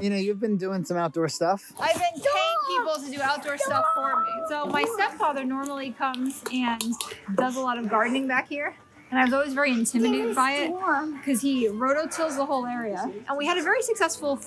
You know, you've been doing some outdoor stuff. I've been paying people to do outdoor stuff for me. So my stepfather normally comes and does a lot of gardening back here. And I was always very intimidated by it because he rototills the whole area. And we had a very successful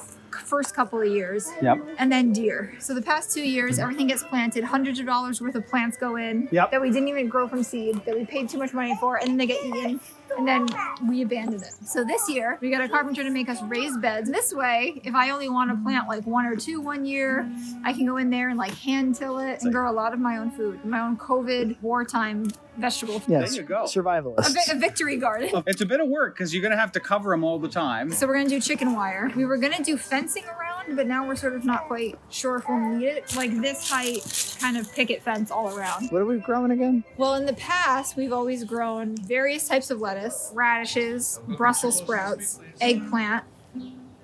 first couple of years. Yep. And then deer. So the past 2 years, everything gets planted. Hundreds of dollars worth of plants go in that we didn't even grow from seed, that we paid too much money for, and then they get eaten. And then we abandoned it. So this year, we got a carpenter to make us raised beds. This way, if I only want to plant like 1 or 2 one year, I can go in there and like hand till it and grow a lot of my own food, my own COVID wartime vegetable food. Yes, there you go. Survivalist. A victory garden. It's a bit of work because you're going to have to cover them all the time. So we're going to do chicken wire. We were going to do fencing around, but now we're sort of not quite sure if we'll need it. Like this height kind of picket fence all around. What are we growing again? Well, in the past, we've always grown various types of lettuce, radishes, Brussels sprouts, eggplant,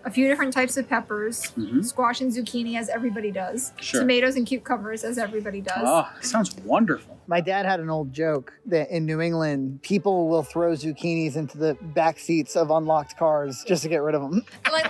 a few different types of peppers, squash and zucchini, as everybody does, tomatoes and cucumbers, as everybody does. Oh, sounds wonderful. My dad had an old joke that in New England, people will throw zucchinis into the back seats of unlocked cars just to get rid of them. I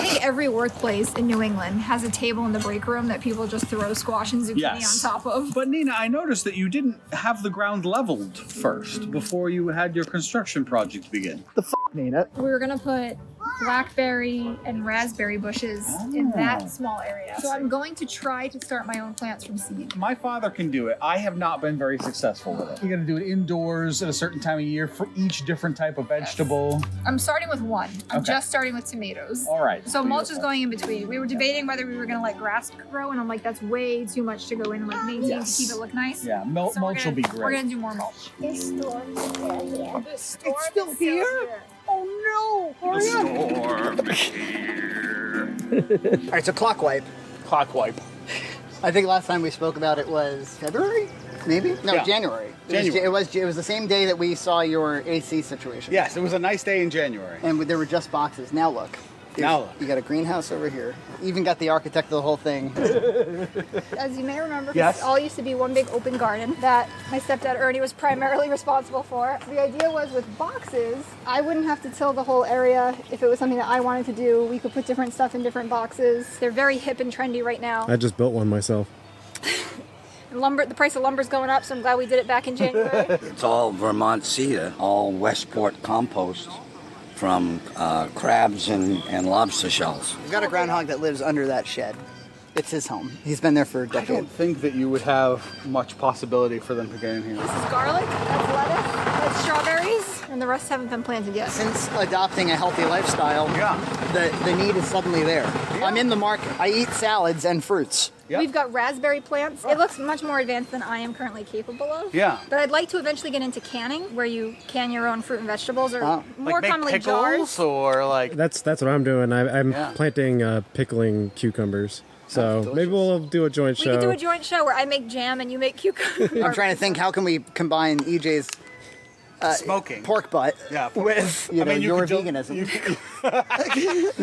think every workplace in New England has a table in the break room that people just throw squash and zucchini on top of. But Nina, I noticed that you didn't have the ground leveled first before you had your construction project begin. The f***, Nina? We were going to put blackberry and raspberry bushes in that small area. So I'm going to try to start my own plants from seed. My father can do it. I have not been very successful with it. You're going to do it indoors at a certain time of year for each different type of vegetable. I'm starting with one. I'm just starting with tomatoes. All right. So mulch is going in between. We were debating whether we were going to let grass grow, and I'm like, that's way too much to go in and like maintain to keep it look nice. Yeah, mulch will be great. We're going to do more mulch. This storm is still here. The storm It's still is here? Oh no! Hurry up! Storm is here. All right, so clock wipe. Clock wipe. I think last time we spoke about it was February, maybe? No, Yeah. January. January. It was the same day that we saw your AC situation. Yes, it was a nice day in January. And there were just boxes. Now look. You got a greenhouse over here. Even got the architect of the whole thing. As you may remember, Yes. this all used to be one big open garden that my stepdad Ernie was primarily responsible for. The idea was with boxes, I wouldn't have to till the whole area if it was something that I wanted to do. We could put different stuff in different boxes. They're very hip and trendy right now. I just built one myself. The price of lumber's going up, so I'm glad we did it back in January. It's all Vermont cedar, all Westport compost from crabs and lobster shells. We've got a groundhog that lives under that shed. It's his home. He's been there for I don't decades. think that you would have much possibility for them to get in here. This is garlic, that's lettuce, that's strawberries, and the rest haven't been planted yet. Since adopting a healthy lifestyle, the need is suddenly there. I'm in the market. I eat salads and fruits. Yep. We've got raspberry plants. It looks much more advanced than I am currently capable of. Yeah. But I'd like to eventually get into canning, where you can your own fruit and vegetables, or more Like make commonly pickles jars. or like... That's what I'm doing. I'm planting pickling cucumbers. So maybe we'll do a joint We show. could do a joint show where I make jam and you make cucumber. I'm trying to think, how can we combine EJ's smoking pork butt with your could veganism?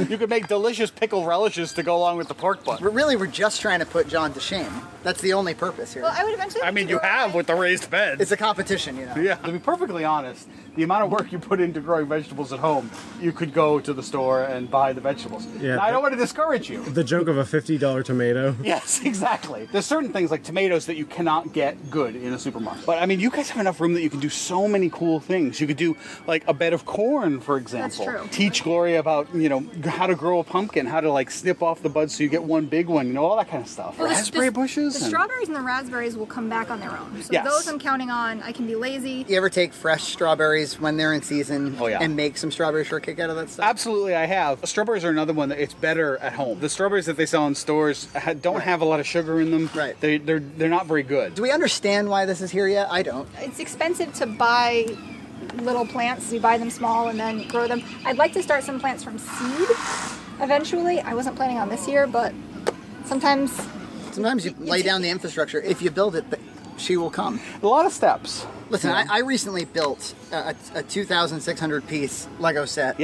You could make delicious pickle relishes to go along with the pork butt. But really, we're just trying to put John to shame. That's the only purpose here. Well, I would eventually. I mean, you have with the raised beds. It's a competition, you know. Yeah. To be perfectly honest, the amount of work you put into growing vegetables at home, you could go to the store and buy the vegetables. Yeah. Now, I don't want to discourage you. The joke of a $50 tomato. Yes, exactly. There's certain things like tomatoes that you cannot get good in a supermarket. But I mean, you guys have enough room that you can do so many cool things. You could do like a bed of corn, for example. That's true. Teach Gloria about, how to grow a pumpkin, how to like snip off the buds so you get one big one, all that kind of stuff. Well, Raspberry bushes. The strawberries and the raspberries will come back on their own. So Yes. those I'm counting on. I can be lazy. You ever take fresh strawberries when they're in season yeah. and make some strawberry shortcake out of that stuff? Absolutely, I have. Strawberries are another one that it's better at home. The strawberries that they sell in stores don't have a lot of sugar in them. Right. They're not very good. Do we understand why this is here yet? I don't. It's expensive to buy little plants. You buy them small and then grow them. I'd like to start some plants from seed eventually. I wasn't planning on this year, but sometimes you lay down the infrastructure. If you build it, she will come. A lot of steps. Listen, I recently built a 2,600 piece Lego set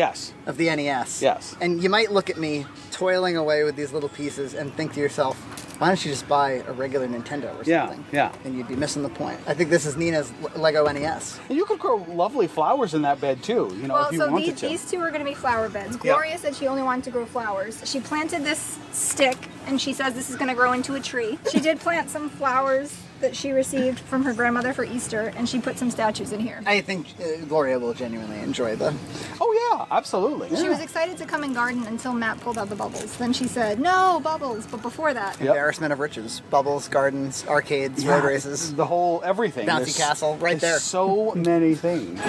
of the NES. Yes. And you might look at me toiling away with these little pieces and think to yourself, Why don't you just buy a regular Nintendo or something? Yeah. And you'd be missing the point. I think this is Nina's Lego NES. And you could grow lovely flowers in that bed too, you know, Well, if you so wanted to. these two are going to be flower beds. Gloria said she only wanted to grow flowers. She planted this stick, and she says this is going to grow into a tree. She did plant some flowers that she received from her grandmother for Easter, and she put some statues in here. I think Gloria will genuinely enjoy them. Oh yeah, absolutely. She was excited to come and garden until Matt pulled out the bubbles. Then she said, no, bubbles. But before that, Embarrassment of riches. Bubbles, gardens, arcades, road races. The whole everything. Bouncy castle, right there. So many things.